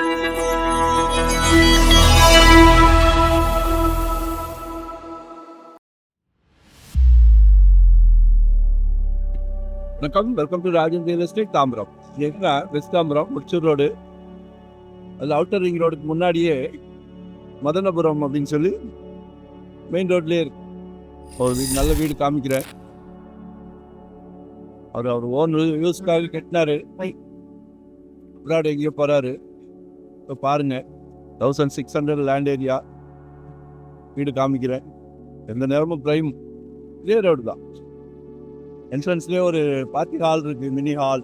வணக்கம், welcome to Rajan real estate Tambaram. எங்கன்னா west Tambaram முச்சூர் road, அது அவுட்டர் ரிங் ரோடுக்கு முன்னாடியே மதனபுரம் அப்படின்னு சொல்லி மெயின் ரோட்லேயே இருக்கு ஒரு வீடு. நல்ல வீடு காமிக்கிறேன். அவர் ஓன் யூஸ்க்காக கட்டினாரு. விராடு எங்கேயோ போகிறாரு. இப்போ பாருங்க, 1600 லேண்ட் ஏரியா வீடு காமிக்கிறேன். எந்த நேரமும் ப்ரைம் இதே ரோடு தான். என்ட்ரன்ஸ்லேயே ஒரு பார்ட்டி ஹால் இருக்கு, மினி ஹால்.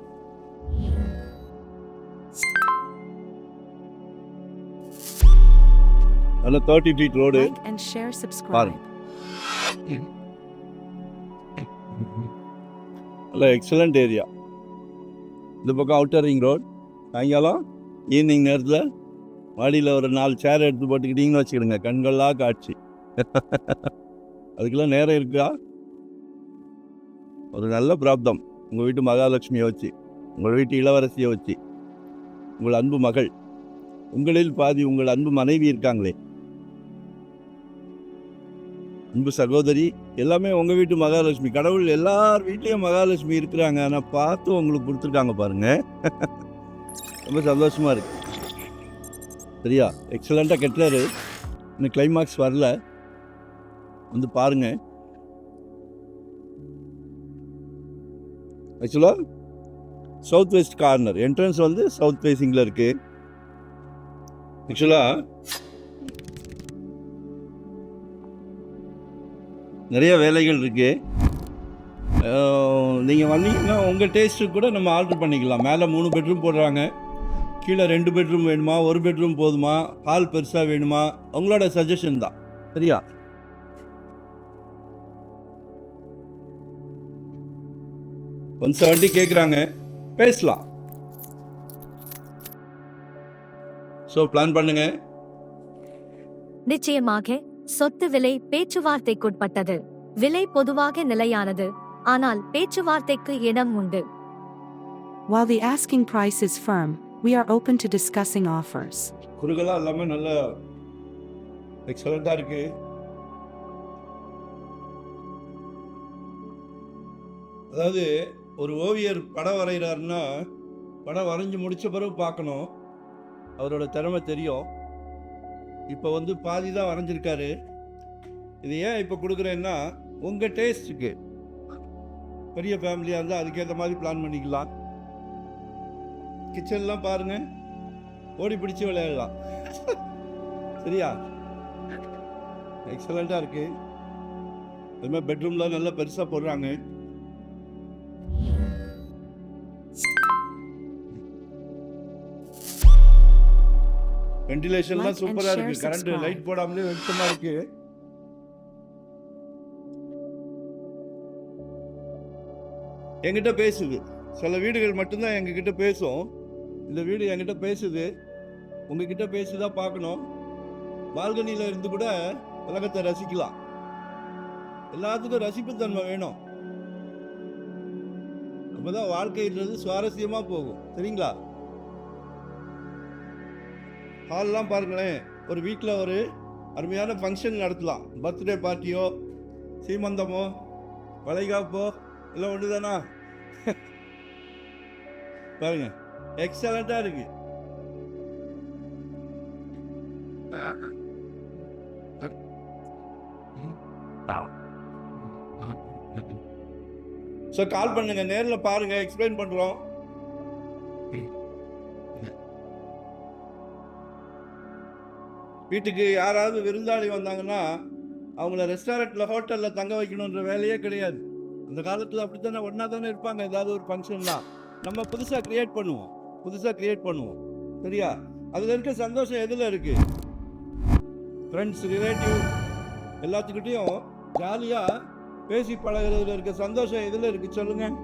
நல்ல 30 ஃபீட் ரோடு பாருங்க. நல்ல எக்ஸலண்ட் ஏரியா. இந்த பக்கம் அவுட்டர் ரிங் ரோடு. சாயங்காலம் ஈவினிங் நேரத்தில் மாடியில் ஒரு 4 சேர் எடுத்து போட்டுக்கிட்டீங்கன்னு வச்சுக்கிடுங்க, கண்களாக காட்சி. அதுக்கெல்லாம் நேரம் இருக்கா? ஒரு நல்ல பிராப்தம். உங்கள் வீட்டு மகாலட்சுமியை வச்சு, உங்கள் வீட்டு இளவரசியை வச்சு, உங்கள் அன்பு மகள், உங்களில் பாதி உங்கள் அன்பு மனைவி இருக்காங்களே, அன்பு சகோதரி, எல்லாமே உங்கள் வீட்டு மகாலட்சுமி. கடவுள் எல்லார் வீட்லேயும் மகாலட்சுமி இருக்கிறாங்க. ஆனால் பார்த்து உங்களுக்கு கொடுத்துருக்காங்க பாருங்க. ரொம்ப சந்தோஷமாக இருக்கு. சரியா, எக்ஸலண்ட்டாக கட்டுறாரு. இன்னும் கிளைமாக்ஸ் வரல, வந்து பாருங்கள். ஆக்சுவலாக சவுத் வெஸ்ட் கார்னர் என்ட்ரன்ஸ் வந்து சவுத் ஃபேஸிங்கில் இருக்குது. ஆக்சுவலாக நிறைய வேலைகள் இருக்குது. நீங்கள் வந்தீங்கன்னா உங்கள் டேஸ்ட்டுக்கு கூட நம்ம ஆர்டர் பண்ணிக்கலாம். மேலே 3 பெட்ரூம் போடுறாங்க, கீழே 2 பெட்ரூம் வேணுமா, 1 பெட்ரூம் போதுமா, ஹால் பெருசாக வேணுமா, உங்களோட சஜஷன் தான். சரியா? $170 கேட்குறாங்க, பேசலாம். ஸோ பிளான் பண்ணுங்க. நிச்சயமாக சொத்து விலை பேச்சுவார்த்தைக்குட்பட்டது. விலை பொதுவாக நிலையானது, ஆனால் பேச்சுவார்த்தைக்கு இடம் உண்டு. While the asking price is firm, we are open to discussing offers. குறுகலாக எல்லாமே நல்ல எக்ஸலண்ட்டாக இருக்கு. அதாவது ஒரு ஓவியர் படம் வரைகிறாருன்னா, படம் வரைஞ்சி முடித்த பிறகு பார்க்கணும், அவரோட திறமை தெரியும். இப்போ வந்து பாதி தான் வரைஞ்சிருக்காரு. இது ஏன் இப்போ கொடுக்குறேன்னா, உங்கள் டேஸ்ட்டுக்கு பெரிய ஃபேமிலியாக இருந்தால் அதுக்கேற்ற மாதிரி பிளான் பண்ணிக்கலாம். கிச்சன்லாம் பாருங்கள், ஓடி பிடிச்சி விளையாடலாம். சரியா, எக்ஸலண்ட்டாக இருக்குது. அதுமாதிரி பெட்ரூம்லாம் நல்லா பெருசாக போடுறாங்க. வென்டிலேஷன்லாம் சூப்பராக இருக்குது. கரண்ட் லைட் போடாமலே வெளிச்சமாக இருக்குது. என்கிட்ட பேசுது. சில வீடுகள் மட்டும்தான் எங்ககிட்ட பேசும். இந்த வீடு என்கிட்ட பேசுது. உங்ககிட்ட பேசுதான் பார்க்கணும். பால்கனியில் இருந்து கூட உலகத்தை ரசிக்கலாம். எல்லாத்துக்கும் ரசிப்புத்தன்மை வேணும். அப்போதான் வாழ்க்கைன்றது சுவாரஸ்யமாக போகும். சரிங்களா? ஹால்லாம் பாருங்களேன். ஒரு வீட்டில் ஒரு அருமையான ஃபங்க்ஷன் நடத்தலாம். பர்த்டே பார்ட்டியோ, சீமந்தமோ, வளைகாப்போ எல்லாம் ஒன்று தானா? பாருங்க, எக்ஸலண்ட்டாக இருக்கு. ஸோ கால் பண்ணுங்க, நேரில் பாருங்க, எக்ஸ்பிளைன் பண்ணுறோம். வீட்டுக்கு யாராவது விருந்தாளி வந்தாங்கன்னா அவங்கள ரெஸ்டாரண்ட்டில், ஹோட்டலில் தங்க வைக்கணுன்ற வேலையே கிடையாது. அந்த காலத்தில் அப்படி தானே ஒன்றா தானே இருப்பாங்க. ஏதாவது ஒரு ஃபங்க்ஷன்லாம் நம்ம புதுசாக க்ரியேட் பண்ணுவோம். சரியா? அதில் இருக்க சந்தோஷம் எதில் இருக்குது? ஃப்ரெண்ட்ஸ், ரிலேட்டிவ் எல்லாத்துக்கிட்டையும் ஜாலியாக பேசி பழகிறதுல இருக்க சந்தோஷம் எதில் இருக்குது சொல்லுங்கள்?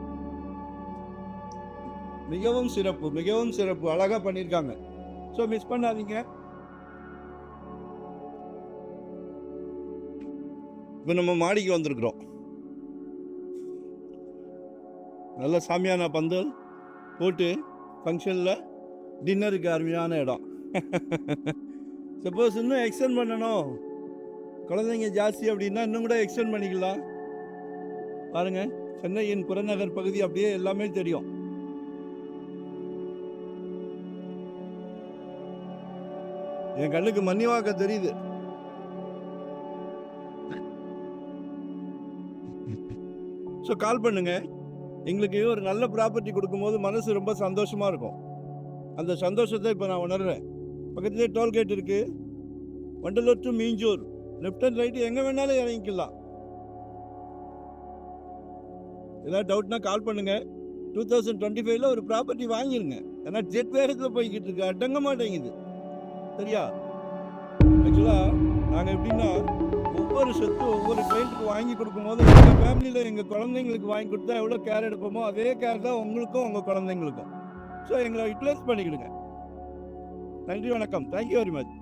மிகவும் சிறப்பு. அழகாக பண்ணியிருக்காங்க. ஸோ மிஸ் பண்ணாதீங்க. இப்போ நம்ம மாடிக்கு வந்திருக்கிறோம். நல்ல சாமியான பந்தல் போட்டு ஃபங்க்ஷனில் டின்னருக்கு அருமையான இடம். சப்போஸ் இன்னும் எக்ஸ்டெண்ட் பண்ணணும், குழந்தைங்க ஜாஸ்தி அப்படின்னா இன்னும் கூட எக்ஸ்டெண்ட் பண்ணிக்கலாம். பாருங்க, சென்னையின் புறநகர் பகுதி அப்படியே எல்லாமே தெரியும். என் கண்ணுக்கு மன்னிவாக்க தெரியுது. ஸோ கால் பண்ணுங்க. எங்களுக்கு ஒரு நல்ல ப்ராப்பர்ட்டி கொடுக்கும்போது மனசு ரொம்ப சந்தோஷமா இருக்கும். அந்த சந்தோஷத்தை இப்போ நான் உணர்றேன். பக்கத்துலேயே டோல்கேட் இருக்கு. Vandalur to Minjur, left and right எங்கே வேணாலும் இறங்கிக்கலாம். ஏதாவது டவுட்னா கால் பண்ணுங்க. 2025ல் ஒரு ப்ராப்பர்ட்டி வாங்கிருங்க. ஏன்னா ஜெட் வேகத்தில் போய்கிட்டு இருக்கு, அடங்க மாட்டேங்குது. சரியா? ஆக்சுவலாக நாங்கள் எப்படின்னா, ஒவ்வொரு சொத்து ஒவ்வொரு கிளைண்ட்டுக்கு வாங்கி கொடுக்கும்போது எங்கள் ஃபேமிலியில் எங்கள் குழந்தைங்களுக்கு வாங்கி கொடுத்தா எவ்வளோ கேர் எடுப்போமோ அதே கேர் தான் உங்களுக்கும் உங்கள் குழந்தைங்களுக்கும். ஸோ எங்களை யூட்டிலைஸ் பண்ணிக்கிடுங்க. நன்றி, வணக்கம். Thank you very much.